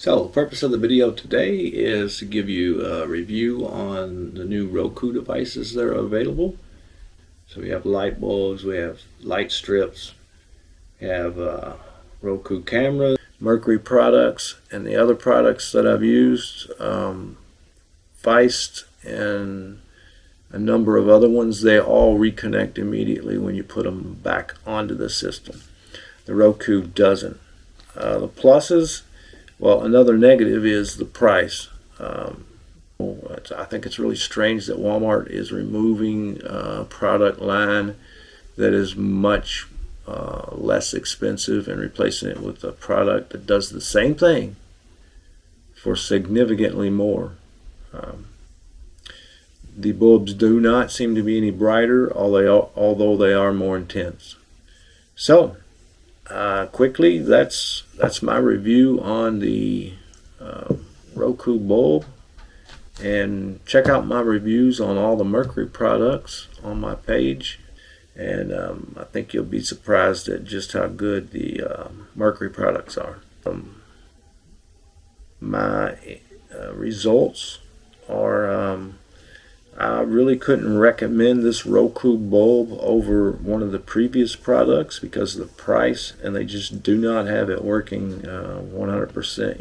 So the purpose of the video today is to give you a review on the new Roku devices that are available. So we have light bulbs, we have light strips, we have Roku cameras, Merkury products, and the other products that I've used, Feist and a number of other ones. They all reconnect immediately when you put them back onto the system. The Roku doesn't. The pluses, well, another negative is the price. I think it's really strange that Walmart is removing a product line that is much less expensive and replacing it with a product that does the same thing for significantly more. The bulbs do not seem to be any brighter, although they are more intense. So, quickly, that's my review on the Roku bulb. And check out my reviews on all the Merkury products on my page. And I think you'll be surprised at just how good the Merkury products are. My results are I really couldn't recommend this Roku bulb over one of the previous products because of the price, and they just do not have it working 100%.